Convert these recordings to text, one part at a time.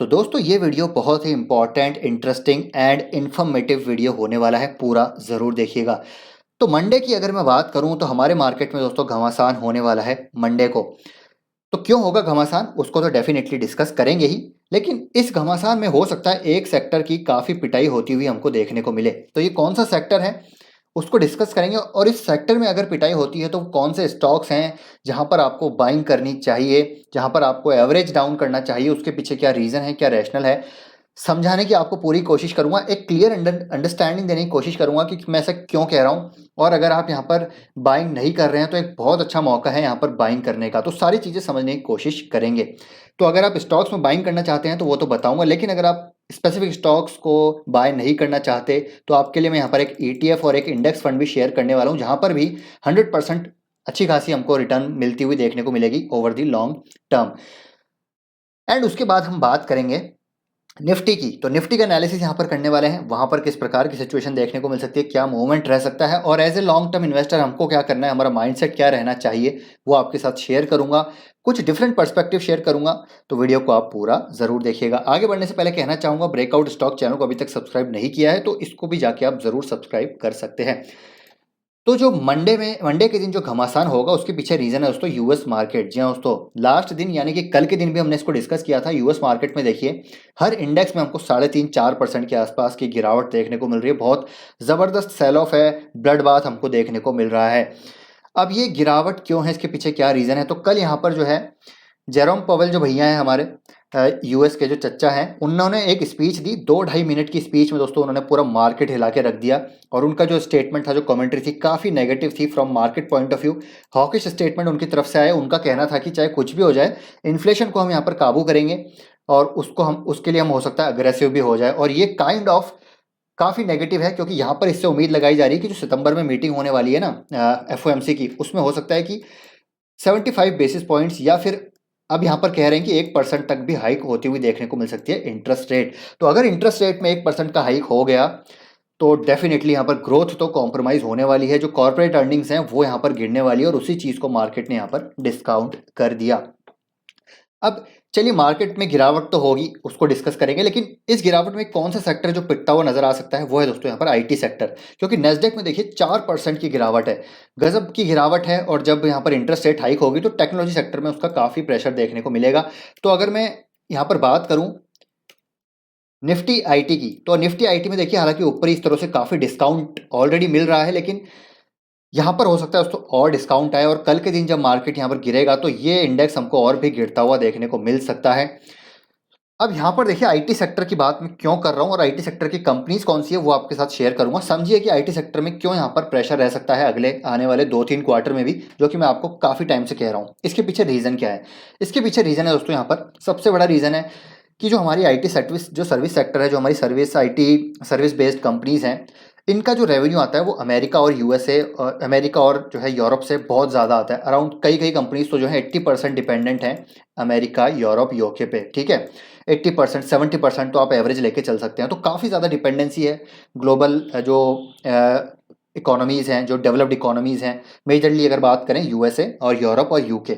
तो दोस्तों ये वीडियो बहुत ही important, interesting and informative video होने वाला है, पूरा ज़रूर देखिएगा। तो मंडे की अगर मैं बात करूं तो हमारे मार्केट में दोस्तों घमासान होने वाला है मंडे को। तो क्यों होगा घमासान, उसको तो डेफिनेटली डिस्कस करेंगे ही। लेकिन इस घमासान में हो सकता है एक सेक्टर की काफ़ी पिटाई होती हुई हमको देखने को मिले। तो ये कौन सा सेक्टर है उसको डिस्कस करेंगे, और इस सेक्टर में अगर पिटाई होती है तो कौन से स्टॉक्स हैं जहां पर आपको बाइंग करनी चाहिए, जहां पर आपको एवरेज डाउन करना चाहिए, उसके पीछे क्या रीज़न है, क्या रैशनल है, समझाने की आपको पूरी कोशिश करूंगा। एक क्लियर अंडरस्टैंडिंग देने की कोशिश करूंगा कि मैं ऐसा क्यों कह रहा हूं। और अगर आप यहां पर बाइंग नहीं कर रहे हैं तो एक बहुत अच्छा मौका है यहां पर बाइंग करने का। तो सारी चीज़ें समझने की कोशिश करेंगे। तो अगर आप स्टॉक्स में बाइंग करना चाहते हैं तो वो तो बताऊंगा, लेकिन अगर आप स्पेसिफिक स्टॉक्स को बाय नहीं करना चाहते तो आपके लिए मैं यहाँ पर एक ETF और एक इंडेक्स फंड भी शेयर करने वाला हूँ, जहाँ पर भी 100% अच्छी खासी हमको रिटर्न मिलती हुई देखने को मिलेगी over the long term. And उसके बाद हम बात करेंगे निफ्टी की। तो निफ्टी का एनालिसिस यहाँ पर करने वाले हैं, वहां पर किस प्रकार की सिचुएशन देखने को मिल सकती है, क्या मूवमेंट रह सकता है, और as a long term investor हमको क्या करना है, हमारा माइंडसेट क्या रहना चाहिए, वो आपके साथ शेयर करूंगा। कुछ डिफरेंट पर्सपेक्टिव शेयर करूंगा। तो वीडियो को आप पूरा जरूर देखिएगा। आगे बढ़ने से पहले कहना चाहूंगा, ब्रेकआउट स्टॉक चैनल को अभी तक सब्सक्राइब नहीं किया है तो इसको भी जाके आप जरूर सब्सक्राइब कर सकते हैं। तो जो मंडे के दिन जो घमासान होगा उसके पीछे रीजन है दोस्तों यूएस मार्केट। जी हाँ दोस्तों, लास्ट दिन यानी कि कल के दिन भी हमने इसको डिस्कस किया था। यूएस मार्केट में देखिए हर इंडेक्स में हमको 3.5-4% के आसपास की गिरावट देखने को मिल रही है। बहुत जबरदस्त सेल ऑफ है, ब्लड बाथ हमको देखने को मिल रहा है। अब ये गिरावट क्यों है, इसके पीछे क्या रीजन है। तो कल यहाँ पर जो है जेरोम पवेल जो भैया हैं हमारे यूएस के जो चच्चा हैं, उन्होंने एक स्पीच दी। 2-2.5 मिनट की स्पीच में दोस्तों उन्होंने पूरा मार्केट हिला के रख दिया। और उनका जो स्टेटमेंट था, जो कमेंट्री थी, काफ़ी नेगेटिव थी from market point of view. Hawkish statement उनकी तरफ से आया। उनका कहना था कि चाहे कुछ भी हो जाए, इन्फ्लेशन को हम यहाँ पर काबू करेंगे और उसके लिए हम हो सकता है अग्रेसिव भी हो जाए। और ये काइंड ऑफ काफ़ी नेगेटिव है, क्योंकि यहाँ पर इससे उम्मीद लगाई जा रही है कि जो सितंबर में मीटिंग होने वाली है ना FOMC की, उसमें हो सकता है कि 75 बेसिस पॉइंट्स या फिर अब यहाँ पर कह रहे हैं कि 1% तक भी हाइक होती हुई देखने को मिल सकती है इंटरेस्ट रेट। तो अगर इंटरेस्ट रेट में 1% का हाइक हो गया तो डेफिनेटली यहाँ पर ग्रोथ तो कॉम्प्रोमाइज होने वाली है। जो कॉर्पोरेट अर्निंग्स हैं वो यहाँ पर गिरने वाली है, और उसी चीज़ को मार्केट ने यहाँ पर डिस्काउंट कर दिया। अब चलिए, मार्केट में गिरावट तो होगी, उसको डिस्कस करेंगे। लेकिन इस गिरावट में कौन सा सेक्टर जो पिटता हुआ नजर आ सकता है, वो है दोस्तों यहाँ पर IT सेक्टर। क्योंकि नेस्डेक में देखिए 4% की गिरावट है, गजब की गिरावट है। और जब यहाँ पर इंटरेस्ट रेट हाइक होगी तो टेक्नोलॉजी सेक्टर में उसका काफ़ी प्रेशर देखने को मिलेगा। तो अगर मैं यहाँ पर बात करूँ निफ्टी IT की, तो निफ्टी IT में देखिए हालांकि ऊपर इस तरह से काफ़ी डिस्काउंट ऑलरेडी मिल रहा है, लेकिन यहाँ पर हो सकता है दोस्तों और डिस्काउंट आए, और कल के दिन जब मार्केट यहाँ पर गिरेगा तो ये इंडेक्स हमको और भी गिरता हुआ देखने को मिल सकता है। अब यहाँ पर देखिए IT सेक्टर की बात मैं क्यों कर रहा हूँ और IT सेक्टर की कंपनीज कौन सी है वो आपके साथ शेयर करूंगा। समझिए कि IT सेक्टर में क्यों यहाँ पर प्रेशर रह सकता है अगले आने वाले 2-3 क्वार्टर में भी, जो कि मैं आपको काफ़ी टाइम से कह रहा हूँ। इसके पीछे रीज़न क्या है। इसके पीछे रीज़न है दोस्तों, यहाँ पर सबसे बड़ा रीज़न है कि जो हमारी IT सर्विस सेक्टर है, जो हमारी IT सर्विस बेस्ड कंपनीज हैं, इनका जो रेवेन्यू आता है वो अमेरिका और USA और अमेरिका और जो है यूरोप से बहुत ज़्यादा आता है। अराउंड कई कई कंपनीज तो जो है 80% डिपेंडेंट हैं अमेरिका, यूरोप, UK पे। ठीक है, 80% 70% तो आप एवरेज लेके चल सकते हैं। तो काफ़ी ज़्यादा डिपेंडेंसी है ग्लोबल जो इकोनॉमीज़ हैं, जो डेवलप्ड इकोनॉमीज़ हैं, मेजरली अगर बात करें USA और यूरोप और UK।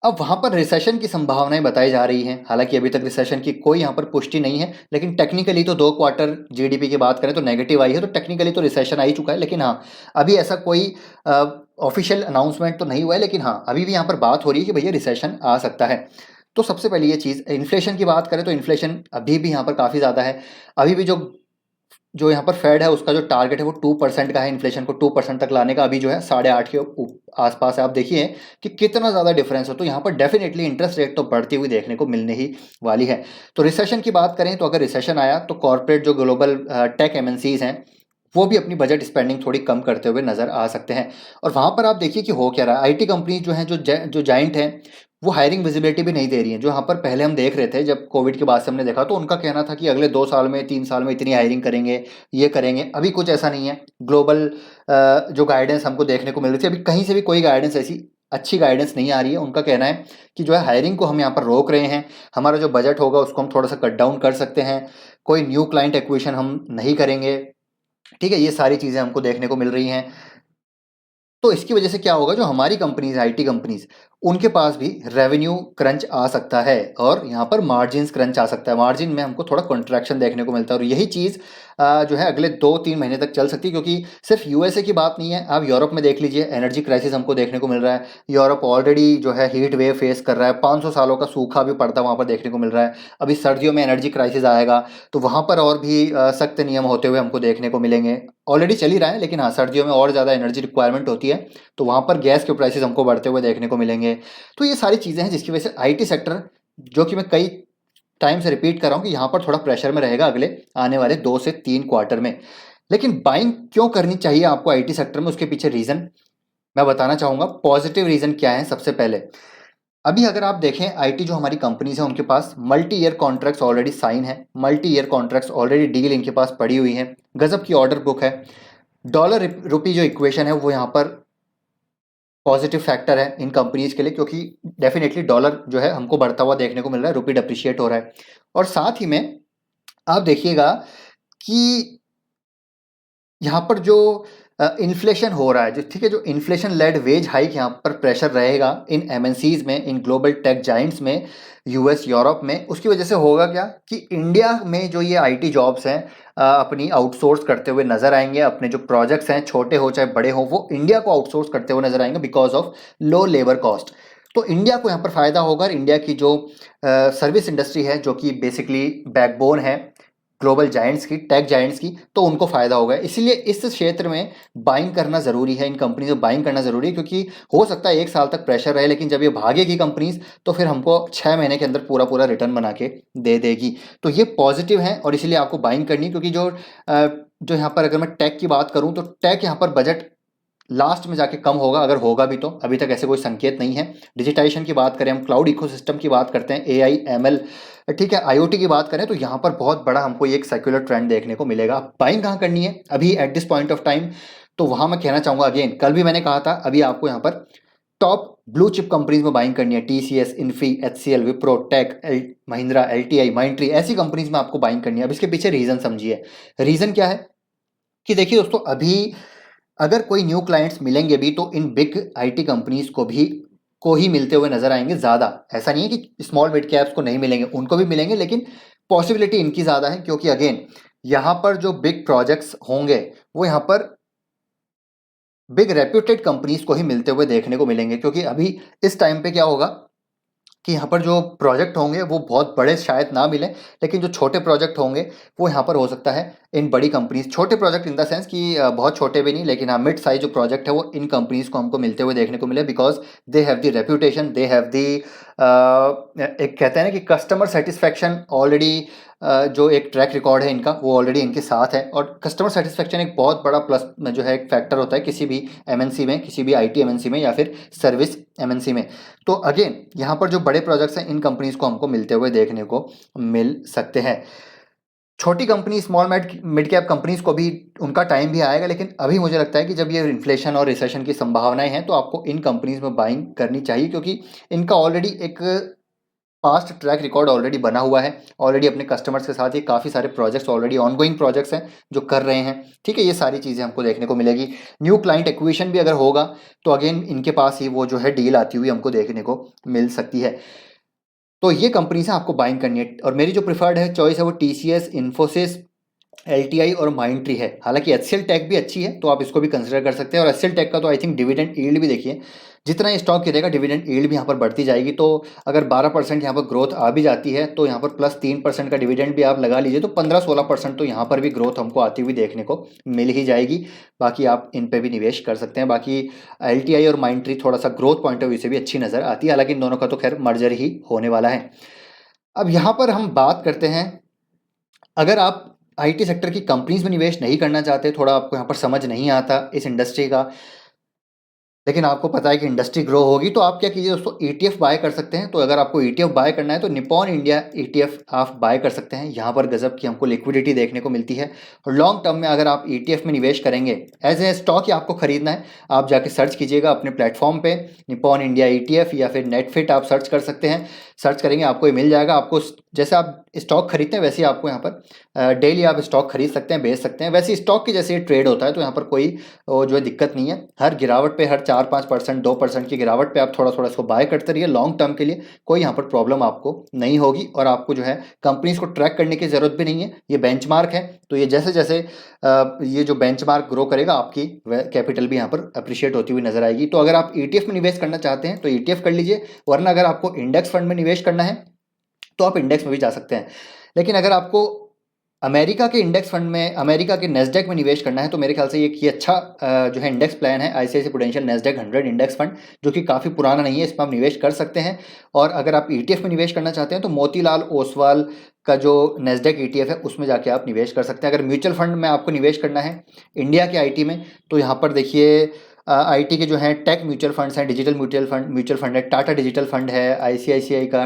अब वहाँ पर रिसेशन की संभावनाएं बताई जा रही हैं। हालांकि अभी तक रिसेशन की कोई यहाँ पर पुष्टि नहीं है, लेकिन टेक्निकली तो 2 क्वार्टर GDP की बात करें तो नेगेटिव आई है, तो टेक्निकली तो रिसेशन आ ही चुका है। लेकिन हाँ, अभी ऐसा कोई ऑफिशियल अनाउंसमेंट तो नहीं हुआ है, लेकिन हाँ अभी भी यहाँ पर बात हो रही है कि भैया रिसेशन आ सकता है। तो सबसे पहले ये चीज़, इन्फ्लेशन की बात करें तो इन्फ्लेशन अभी भी यहाँ पर काफ़ी ज़्यादा है। अभी भी जो जो यहाँ पर फेड है उसका जो टारगेट है वो 2% का है, इन्फ्लेशन को 2% तक लाने का। अभी जो है 8.5 के आसपास है। आप देखिए कि कितना ज़्यादा डिफरेंस हो। तो यहाँ पर डेफिनेटली इंटरेस्ट रेट तो बढ़ती हुई देखने को मिलने ही वाली है। तो रिसेशन की बात करें तो अगर रिसेशन आया तो कॉर्पोरेट जो ग्लोबल टेक MNCs हैं वो भी अपनी बजट स्पेंडिंग थोड़ी कम करते हुए नजर आ सकते हैं। और वहाँ पर आप देखिए कि हो क्या रहा है। IT कंपनीज जो हैं, जो जाइंट हैं, वो हायरिंग विजिबिलिटी भी नहीं दे रही हैं। जो यहाँ पर पहले हम देख रहे थे, जब कोविड के बाद से हमने देखा, तो उनका कहना था कि अगले 2 साल में 3 साल में इतनी हायरिंग करेंगे, ये करेंगे। अभी कुछ ऐसा नहीं है। ग्लोबल जो गाइडेंस हमको देखने को मिल रही थी, अभी कहीं से भी कोई गाइडेंस ऐसी अच्छी गाइडेंस नहीं आ रही है। उनका कहना है कि जो है हायरिंग को हम यहाँ पर रोक रहे हैं, हमारा जो बजट होगा उसको हम थोड़ा सा कट डाउन कर सकते हैं, कोई न्यू क्लाइंट एक्विजिशन हम नहीं करेंगे। ठीक है, ये सारी चीज़ें हमको देखने को मिल रही हैं। तो इसकी वजह से क्या होगा, जो हमारी कंपनीज IT कंपनीज, उनके पास भी रेवेन्यू क्रंच आ सकता है और यहाँ पर मार्जिन्स क्रंच आ सकता है। मार्जिन में हमको थोड़ा कॉन्ट्रैक्शन देखने को मिलता है और यही चीज़ जो है अगले 2-3 महीने तक चल सकती है, क्योंकि सिर्फ यूएसए की बात नहीं है, आप यूरोप में देख लीजिए, एनर्जी क्राइसिस हमको देखने को मिल रहा है। यूरोप ऑलरेडी जो है हीट वेव फेस कर रहा है, 500 सालों का सूखा भी पड़ता वहाँ पर देखने को मिल रहा है। अभी सर्दियों में एनर्जी क्राइसिस आएगा तो वहाँ पर और भी सख्त नियम होते हुए हमको देखने को मिलेंगे। ऑलरेडी चल ही रहा है, लेकिन हाँ, सर्दियों में और ज़्यादा एनर्जी रिक्वायरमेंट होती है तो वहाँ पर गैस के प्राइसेस हमको बढ़ते हुए देखने को मिलेंगे। तो ये सारी चीज़ें हैं जिसकी वजह से आईटी सेक्टर, जो कि मैं कई टाइम से रिपीट कर रहा हूँ कि यहाँ पर थोड़ा प्रेशर में रहेगा अगले आने वाले 2 से 3 क्वार्टर में। लेकिन बाइंग क्यों करनी चाहिए आपको आईटी सेक्टर में, उसके पीछे रीज़न मैं बताना चाहूँगा। पॉजिटिव रीज़न क्या है? सबसे पहले, अभी अगर आप देखें आईटी जो हमारी कंपनीज हैं उनके पास multi year contracts already sign है, multi year contracts already deal इनके पास पड़ी हुई है, गजब की ऑर्डर बुक है। डॉलर रुपी जो इक्वेशन है वो यहाँ पर पॉजिटिव फैक्टर है इन कंपनीज के लिए, क्योंकि डेफिनेटली डॉलर जो है हमको बढ़ता हुआ देखने को मिल रहा है, रुपी डिप्रिशिएट हो रहा है। और साथ ही में आप देखिएगा कि यहाँ पर जो इन्फ्लेशन हो रहा है, जो ठीक है, जो इन्फ्लेशन लेड वेज हाइक यहाँ पर प्रेशर रहेगा इन एमएनसीज में, इन ग्लोबल टेक जाइंट्स में, यूएस यूरोप में। उसकी वजह से होगा क्या कि इंडिया में जो ये आईटी जॉब्स हैं अपनी आउटसोर्स करते हुए नजर आएंगे। अपने जो प्रोजेक्ट्स हैं, छोटे हो चाहे बड़े हो, वो इंडिया को आउटसोर्स करते हुए नजर आएंगे because of low labour cost. तो इंडिया को यहाँ पर फायदा होगा। इंडिया की जो सर्विस इंडस्ट्री है, जो कि बेसिकली बैकबोन है ग्लोबल जायंट्स की, टेक जायंट्स की, तो उनको फायदा होगा। इसीलिए इस क्षेत्र में बाइंग करना जरूरी है, इन कंपनी से बाइंग करना जरूरी है, क्योंकि हो सकता है 1 साल तक प्रेशर रहे, लेकिन जब ये भागेगी कंपनीज तो फिर हमको 6 महीने के अंदर पूरा पूरा रिटर्न बना के दे देगी। तो ये पॉजिटिव है और इसीलिए आपको बाइंग करनी है। क्योंकि जो यहाँ पर अगर मैं टेक की बात करूँ तो टेक यहाँ पर बजट लास्ट में जाके कम होगा, अगर होगा भी तो अभी तक ऐसे कोई संकेत नहीं है। डिजिटाइजेशन की बात करें, हम क्लाउड इकोसिस्टम की बात करते हैं, एआई एमएल, ठीक है, आईओटी की बात करें, तो यहाँ पर बहुत बड़ा हमको ये एक सेक्युलर ट्रेंड देखने को मिलेगा। बाइंग कहाँ करनी है अभी at this point of time? तो वहां मैं कहना चाहूंगा, अगेन कल भी मैंने कहा था, अभी आपको यहाँ पर टॉप ब्लू चिप कंपनीज में बाइंग करनी है। TCS, Infy, HCL, Wipro, Tech, Mahindra, LTI, Mindtree, ऐसी कंपनीज में आपको बाइंग करनी है। अब इसके पीछे रीजन समझिए। रीजन क्या है कि देखिए दोस्तों, अभी अगर कोई न्यू क्लाइंट्स मिलेंगे भी तो इन बिग आईटी कंपनीज को ही मिलते हुए नजर आएंगे ज़्यादा। ऐसा नहीं है कि स्मॉल मिड कैप्स को नहीं मिलेंगे, उनको भी मिलेंगे, लेकिन पॉसिबिलिटी इनकी ज़्यादा है, क्योंकि अगेन यहाँ पर जो बिग प्रोजेक्ट्स होंगे वो यहाँ पर बिग रेप्यूटेड कंपनीज को ही मिलते हुए देखने को मिलेंगे। क्योंकि अभी इस टाइम पे क्या होगा कि यहाँ पर जो प्रोजेक्ट होंगे वो बहुत बड़े शायद ना मिले, लेकिन जो छोटे प्रोजेक्ट होंगे वो यहाँ पर हो सकता है इन बड़ी कंपनीज, छोटे प्रोजेक्ट इन द सेंस कि बहुत छोटे भी नहीं, लेकिन हाँ मिड साइज जो प्रोजेक्ट है वो इन कंपनीज को हमको मिलते हुए देखने को मिले, because they have the reputation, they have the एक कहते हैं ना कि कस्टमर सेटिस्फैक्शन ऑलरेडी, जो एक ट्रैक रिकॉर्ड है इनका वो ऑलरेडी इनके साथ है। और कस्टमर सेटिस्फैक्शन एक बहुत बड़ा प्लस जो है एक फैक्टर होता है किसी भी एमएनसी में, किसी भी आईटी एमएनसी में या फिर सर्विस एमएनसी में। तो अगेन यहाँ पर जो बड़े प्रोजेक्ट्स हैं इन कंपनीज को हमको मिलते हुए देखने को मिल सकते हैं। छोटी company, small mid cap companies को भी उनका टाइम भी आएगा, लेकिन अभी मुझे लगता है कि जब ये इन्फ्लेशन और रिसेशन की संभावनाएं हैं तो आपको इन कंपनीज में बाइंग करनी चाहिए, क्योंकि इनका ऑलरेडी एक पास्ट ट्रैक रिकॉर्ड ऑलरेडी बना हुआ है। ऑलरेडी अपने कस्टमर्स के साथ ही काफ़ी सारे प्रोजेक्ट्स, ऑलरेडी ऑनगोइंग प्रोजेक्ट्स हैं जो कर रहे हैं, ठीक है। ये सारी चीज़ें हमको देखने को मिलेगी। न्यू क्लाइंट एक्विजिशन भी अगर होगा तो अगेन इनके पास ही वो जो है डील आती हुई हमको देखने को मिल सकती है। तो ये कंपनीज हैं आपको बाइंग करनी है, और मेरी जो प्रिफर्ड है चॉइस है वो टीसीएस, इन्फोसिस, एलटीआई और माइंट्री है। हालांकि एचसीएल टेक भी अच्छी है तो आप इसको भी कंसिडर कर सकते हैं। और एचसीएल टेक का तो आई थिंक डिविडेंड यील्ड भी देखिए, जितना ये स्टॉक गिरेगा डिविडेंड यील्ड भी यहाँ पर बढ़ती जाएगी। तो अगर 12% यहाँ पर ग्रोथ आ भी जाती है तो यहाँ पर प्लस 3% का डिविडेंड भी आप लगा लीजिए, तो 15-16% तो यहाँ पर भी ग्रोथ हमको आती हुई देखने को मिल ही जाएगी। बाकी आप इन पर भी निवेश कर सकते हैं। बाकी एलटीआई और माइंट्री थोड़ा सा ग्रोथ पॉइंट ऑफ व्यू से भी अच्छी नज़र आती है, हालांकि इन दोनों का तो खैर मर्जर ही होने वाला है। अब यहाँ पर हम बात करते हैं, अगर आप आईटी सेक्टर की कंपनीज में निवेश नहीं करना चाहते, थोड़ा आपको यहाँ पर समझ नहीं आता इस इंडस्ट्री का, लेकिन आपको पता है कि इंडस्ट्री ग्रो होगी, तो आप क्या कीजिए दोस्तों, ईटीएफ बाय कर सकते हैं। तो अगर आपको ईटीएफ बाय करना है तो निपॉन इंडिया ईटीएफ आप बाय कर सकते हैं। यहाँ पर गजब की हमको लिक्विडिटी देखने को मिलती है। और लॉन्ग टर्म में अगर आप ईटीएफ में निवेश करेंगे, एज ए स्टॉक ही आपको खरीदना है, आप जाके सर्च कीजिएगा अपने प्लेटफॉर्म पे निपॉन इंडिया ईटीएफ या फिर नेटफिट आप सर्च कर सकते हैं। सर्च करेंगे आपको ये मिल जाएगा। आपको जैसे आप स्टॉक खरीदते हैं वैसे ही आपको यहाँ पर डेली आप स्टॉक खरीद सकते हैं, बेच सकते हैं। वैसे स्टॉक की जैसे ट्रेड होता है, तो यहाँ पर कोई जो है दिक्कत नहीं है। हर गिरावट पे, हर 4-5%, 2% की गिरावट पे आप थोड़ा थोड़ा इसको बाय करते रहिए। लॉन्ग टर्म के लिए कोई यहाँ पर प्रॉब्लम आपको नहीं होगी, और आपको जो है कंपनीज को ट्रैक करने की ज़रूरत भी नहीं है। ये बेंचमार्क है, तो ये जैसे जैसे ये जो बेंचमार्क ग्रो करेगा, आपकी कैपिटल भी यहाँ पर अप्रिशिएट होती हुई नजर आएगी। तो अगर आप ETF में निवेश करना चाहते हैं तो ETF कर लीजिए, वरना अगर आपको इंडेक्स फंड में निवेश करना है तो आप इंडेक्स में भी जा सकते हैं। लेकिन अगर आपको अमेरिका के इंडेक्स फंड में, अमेरिका के नेस्डेक में निवेश करना है, तो मेरे ख्याल से ये अच्छा जो है इंडेक्स प्लान है, ICICI prudential Nasdaq 100 index fund, जो कि काफ़ी पुराना नहीं है, इसमें आप निवेश कर सकते हैं। और अगर आप ETF में निवेश करना चाहते हैं तो मोतीलाल ओसवाल का जो नेस्डेक ETF है उसमें जाके आप निवेश कर सकते हैं। अगर म्यूचुअल फंड में आपको निवेश करना है इंडिया के IT में, तो यहाँ पर देखिए IT के जो हैं टेक म्यूचुअल फंड्स हैं, डिजिटल म्यूचुअल फंड है, टाटा डिजिटल फंड है, ICICI का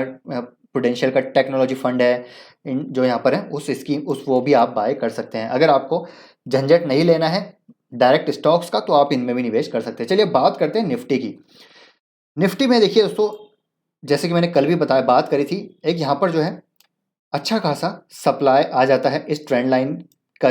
प्रूडेंशियल का टेक्नोलॉजी फंड है, जो यहाँ पर है उस स्कीम वो भी आप बाय कर सकते हैं। अगर आपको झंझट नहीं लेना है डायरेक्ट स्टॉक्स का, तो आप इनमें भी निवेश कर सकते हैं। चलिए बात करते हैं निफ्टी की। निफ्टी में देखिए दोस्तों, जैसे कि मैंने कल भी बताया, बात करी थी, एक यहाँ पर जो है अच्छा खासा सप्लाई आ जाता है इस ट्रेंड लाइन का,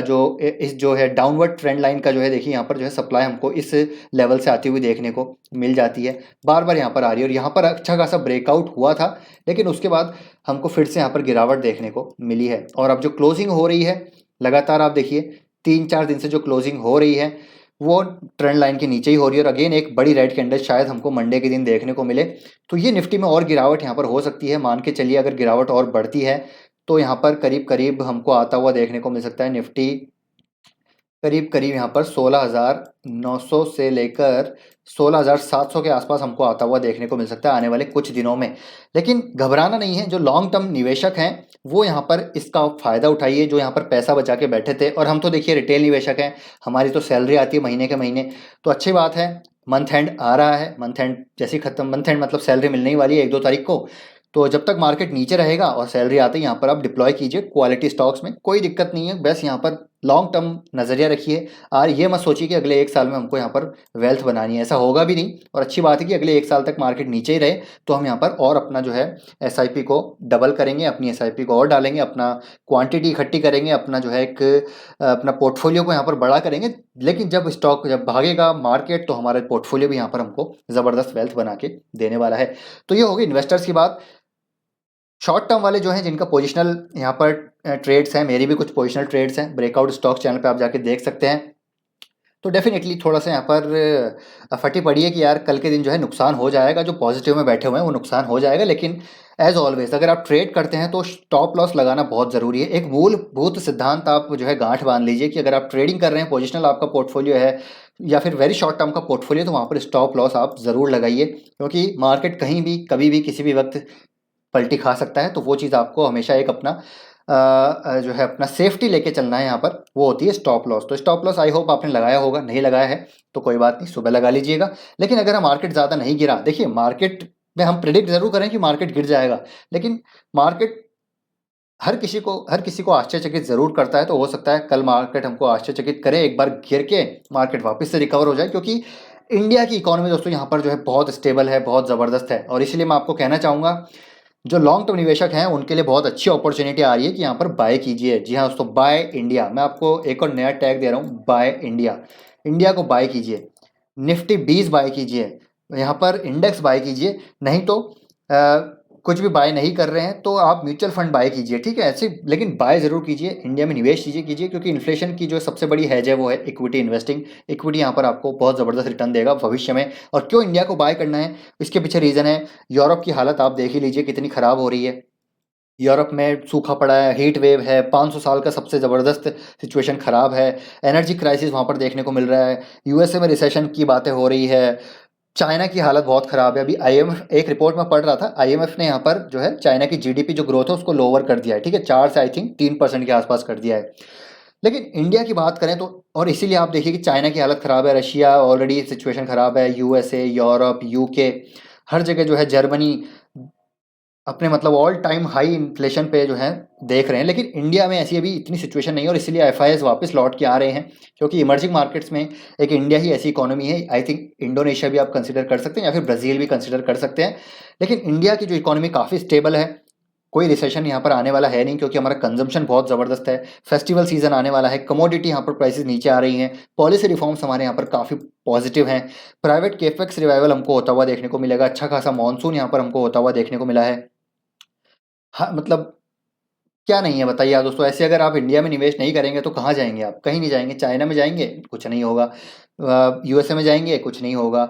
इस जो है डाउनवर्ड ट्रेंड लाइन का जो है, देखिए यहाँ पर जो है सप्लाई हमको इस लेवल से आती हुई देखने को मिल जाती है, बार बार यहाँ पर आ रही है। और यहाँ पर अच्छा खासा ब्रेकआउट हुआ था, लेकिन उसके बाद हमको फिर से यहाँ पर गिरावट देखने को मिली है। और अब जो क्लोजिंग हो रही है लगातार, आप देखिए 3-4 दिन से जो क्लोजिंग हो रही है वो ट्रेंड लाइन के नीचे ही हो रही है। और अगेन एक बड़ी रेड कैंडल शायद हमको मंडे के दिन देखने को मिले, तो ये निफ्टी में और गिरावट यहाँ पर हो सकती है। मान के चलिए अगर गिरावट और बढ़ती है तो यहाँ पर करीब करीब हमको आता हुआ देखने को मिल सकता है निफ्टी करीब करीब यहाँ पर 16,900 से लेकर 16,700 के आसपास हमको आता हुआ देखने को मिल सकता है आने वाले कुछ दिनों में। लेकिन घबराना नहीं है, जो लॉन्ग टर्म निवेशक हैं वो यहाँ पर इसका फ़ायदा उठाइए, जो यहाँ पर पैसा बचा के बैठे थे। और हम तो देखिए रिटेल निवेशक हैं, हमारी तो सैलरी आती है महीने के महीने, तो अच्छी बात है। मंथ एंड आ रहा है, मंथ एंड जैसे खत्म, मंथ एंड मतलब सैलरी मिलने ही वाली है 1-2 तारीख को। तो जब तक मार्केट नीचे रहेगा और सैलरी आते ही यहाँ पर आप डिप्लॉय कीजिए क्वालिटी स्टॉक्स में, कोई दिक्कत नहीं है। बस यहाँ पर लॉन्ग टर्म नज़रिया रखिए, और ये मत सोचिए कि अगले 1 साल में हमको यहाँ पर वेल्थ बनानी है, ऐसा होगा भी नहीं। और अच्छी बात है कि अगले 1 साल तक मार्केट नीचे ही रहे, तो हम यहाँ पर और अपना जो है SIP को डबल करेंगे, अपनी SIP को और डालेंगे, अपना क्वांटिटी इकट्ठी करेंगे, अपना जो है एक अपना पोर्टफोलियो को यहाँ पर बड़ा करेंगे। लेकिन जब स्टॉक जब भागेगा मार्केट, तो हमारा पोर्टफोलियो भी यहाँ पर हमको ज़बरदस्त वेल्थ बना के देने वाला है। तो ये होगी इन्वेस्टर्स की बात। शॉर्ट टर्म वाले जो हैं, जिनका पोजिशनल यहाँ पर ट्रेड्स हैं, मेरी भी कुछ पोजिशनल ट्रेड्स हैं, ब्रेकआउट स्टॉक्स चैनल पे आप जाके देख सकते हैं। तो डेफिनेटली थोड़ा सा यहाँ पर फटी पड़ी है कि यार कल के दिन जो है नुकसान हो जाएगा, जो पॉजिटिव में बैठे हुए हैं वो नुकसान हो जाएगा। लेकिन एज ऑलवेज अगर आप ट्रेड करते हैं तो स्टॉप लॉस लगाना बहुत ज़रूरी है। एक मूलभूत सिद्धांत आप जो है गांठ बांध लीजिए कि अगर आप ट्रेडिंग कर रहे हैं, पोजिशनल आपका पोर्टफोलियो है या फिर वेरी शॉर्ट टर्म का पोर्टफोलियो, तो वहाँ पर स्टॉप लॉस आप ज़रूर लगाइए, क्योंकि मार्केट कहीं भी कभी भी किसी भी वक्त पलटी खा सकता है। तो वो चीज़ आपको हमेशा एक अपना जो है अपना सेफ्टी लेके चलना है यहाँ पर, वो होती है स्टॉप लॉस। तो स्टॉप लॉस आई होप आपने लगाया होगा, नहीं लगाया है तो कोई बात नहीं, सुबह लगा लीजिएगा। लेकिन अगर मार्केट ज़्यादा नहीं गिरा, देखिए मार्केट में हम प्रिडिक्ट ज़रूर करें कि मार्केट गिर जाएगा, लेकिन मार्केट हर किसी को आश्चर्यचकित ज़रूर करता है। तो हो सकता है कल मार्केट हमको आश्चर्यचकित करे, एक बार गिर के मार्केट वापस से रिकवर हो जाए, क्योंकि इंडिया की इकोनॉमी दोस्तों यहाँ पर जो है बहुत स्टेबल है, बहुत ज़बरदस्त है। और इसलिए मैं आपको कहना चाहूँगा, जो लॉन्ग टर्म निवेशक हैं उनके लिए बहुत अच्छी अपॉर्चुनिटी आ रही है कि यहाँ पर बाय कीजिए। जी हाँ दोस्तों, बाय इंडिया। मैं आपको एक और नया टैग दे रहा हूँ, बाय इंडिया। इंडिया को बाय कीजिए, निफ्टी 20 बाय कीजिए, यहाँ पर इंडेक्स बाय कीजिए। नहीं तो कुछ भी बाय नहीं कर रहे हैं तो आप म्यूचुअल फंड बाय कीजिए, ठीक है ऐसे, लेकिन बाय ज़रूर कीजिए, इंडिया में निवेश कीजिए, क्योंकि इन्फ्लेशन की जो सबसे बड़ी हैज है वो है इक्विटी इन्वेस्टिंग। इक्विटी यहाँ पर आपको बहुत ज़बरदस्त रिटर्न देगा भविष्य में। और क्यों इंडिया को बाय करना है, इसके पीछे रीज़न है, यूरोप की हालत आप देख ही लीजिए कितनी ख़राब हो रही है। यूरोप में सूखा पड़ा है, हीट वेव है, 500 साल का सबसे ज़बरदस्त सिचुएशन ख़राब है, एनर्जी क्राइसिस वहाँ पर देखने को मिल रहा है, USA में रिसेशन की बातें हो रही है, चाइना की हालत बहुत ख़राब है। अभी IMF, एक रिपोर्ट में पढ़ रहा था, IMF ने यहाँ पर जो है चाइना की GDP जो ग्रोथ है उसको लोअर कर दिया है, ठीक है, 4 से आई थिंक 3% के आसपास कर दिया है। लेकिन इंडिया की बात करें तो, और इसीलिए आप देखिए कि चाइना की हालत ख़राब है, रशिया ऑलरेडी सिचुएशन ख़राब है, USA, यूरोप, UK, हर जगह जो है, जर्मनी, अपने मतलब ऑल टाइम हाई इन्फ्लेशन पे जो है देख रहे हैं, लेकिन इंडिया में ऐसी अभी इतनी सिचुएशन नहीं है और इसीलिए एफआईआईज वापस लौट के आ रहे हैं, क्योंकि इमर्जिंग मार्केट्स में एक इंडिया ही ऐसी इकोनॉमी है। आई थिंक इंडोनेशिया भी आप कंसिडर कर सकते हैं या फिर ब्राज़ील भी कंसिडर कर सकते हैं, लेकिन इंडिया की जो इकोनॉमी काफ़ी स्टेबल है। कोई रिसेशन यहाँ पर आने वाला है नहीं, क्योंकि हमारा कंजम्पशन बहुत ज़बरदस्त है। फेस्टिवल सीजन आने वाला है, कमोडिटी यहाँ पर प्राइसेस नीचे आ रही हैं, पॉलिसी रिफॉर्म्स हमारे यहाँ पर काफ़ी पॉजिटिव हैं। प्राइवेट केपेक्स रिवाइवल हमको होता हुआ देखने को मिलेगा, अच्छा खासा मानसून यहाँ पर हमको होता हुआ देखने को मिला है। हाँ, मतलब क्या नहीं है बताइए आप दोस्तों। ऐसे अगर आप इंडिया में निवेश नहीं करेंगे तो कहाँ जाएंगे आप? कहीं नहीं जाएंगे। चाइना में जाएंगे, कुछ नहीं होगा। यूएसए में जाएंगे, कुछ नहीं होगा।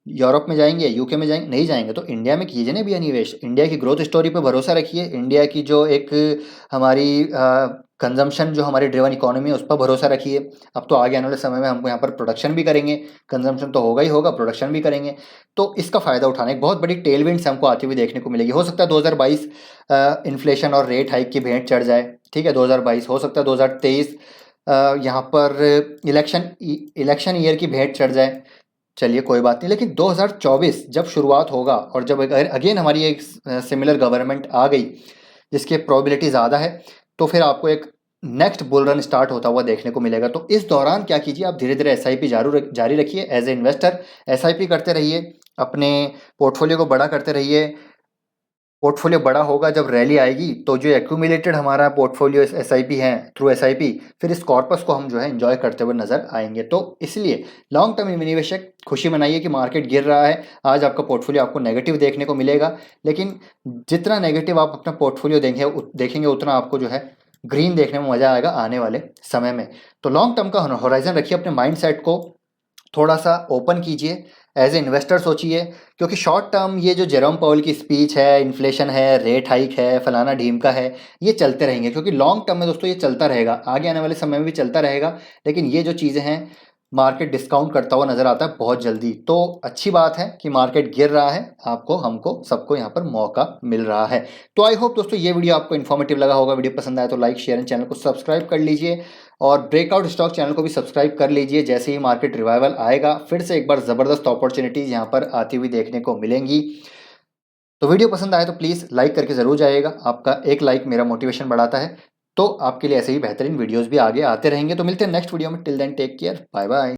यूरोप में जाएंगे, यूके में जाएंगे, नहीं जाएंगे। तो इंडिया में कीजिए ना भैया निवेश। इंडिया की ग्रोथ स्टोरी पे भरोसा रखिए। इंडिया की जो एक हमारी कंजम्पशन जो हमारी ड्रिवन इकोनॉमी है उस पर भरोसा रखिए। अब तो आगे आने वाले समय में हमको यहाँ पर प्रोडक्शन भी करेंगे, कंजम्पशन तो होगा ही होगा, प्रोडक्शन भी करेंगे, तो इसका फ़ायदा उठाने एक बहुत बड़ी टेलविंड्स हमको आती हुई देखने को मिलेगी। हो सकता है 2022 इन्फ्लेशन और रेट हाइक की भेंट चढ़ जाए, ठीक है, 2022 हो सकता है, 2023 यहाँ पर इलेक्शन इलेक्शन ईयर की भेंट चढ़ जाए। चलिए कोई बात नहीं, लेकिन 2024 जब शुरुआत होगा और जब अगेन हमारी एक सिमिलर गवर्नमेंट आ गई जिसकी प्रोबेबिलिटी ज़्यादा है, तो फिर आपको एक नेक्स्ट बुल रन स्टार्ट होता हुआ देखने को मिलेगा। तो इस दौरान क्या कीजिए, आप धीरे धीरे एसआईपी जारी रखिए। एज ए इन्वेस्टर एसआईपी करते रहिए, अपने पोर्टफोलियो को बड़ा करते रहिए। पोर्टफोलियो बड़ा होगा जब रैली आएगी, तो जो एक्यूमुलेटेड हमारा पोर्टफोलियो एसआईपी है थ्रू एसआईपी, फिर इस कॉर्पस को हम जो है एंजॉय करते हुए नजर आएंगे। तो इसलिए लॉन्ग टर्म निवेशक खुशी मनाइए कि मार्केट गिर रहा है। आज आपका पोर्टफोलियो आपको नेगेटिव देखने को मिलेगा, लेकिन जितना नेगेटिव आप अपना पोर्टफोलियो देखेंगे उतना आपको जो है ग्रीन देखने में मजा आएगा आने वाले समय में। तो लॉन्ग टर्म का होराइजन रखिए, अपने माइंड सेट को थोड़ा सा ओपन कीजिए, एज ए इन्वेस्टर सोचिए। क्योंकि शॉर्ट टर्म ये जो जेरोम पाउल की स्पीच है, इन्फ्लेशन है, रेट हाइक है, फलाना ढीमका है, ये चलते रहेंगे। क्योंकि लॉन्ग टर्म में दोस्तों ये चलता रहेगा, आगे आने वाले समय में भी चलता रहेगा। लेकिन ये जो चीज़ें हैं, मार्केट डिस्काउंट करता हुआ नजर आता है बहुत जल्दी। तो अच्छी बात है कि मार्केट गिर रहा है, आपको हमको सबको यहाँ पर मौका मिल रहा है। तो आई होप दोस्तों ये वीडियो आपको इन्फॉर्मेटिव लगा होगा। वीडियो पसंद आया तो लाइक शेयर एंड चैनल को सब्सक्राइब कर लीजिए, और ब्रेकआउट स्टॉक चैनल को भी सब्सक्राइब कर लीजिए। जैसे ही मार्केट रिवाइवल आएगा, फिर से एक बार ज़बरदस्त अपॉर्चुनिटीज़ यहाँ पर आती हुई देखने को मिलेंगी। तो वीडियो पसंद आए तो प्लीज़ लाइक करके ज़रूर जाइएगा। आपका एक लाइक मेरा मोटिवेशन बढ़ाता है। तो आपके लिए ऐसे ही बेहतरीन वीडियोज़ भी आगे आते रहेंगे। तो मिलते हैं नेक्स्ट वीडियो में। Till then take care, bye bye.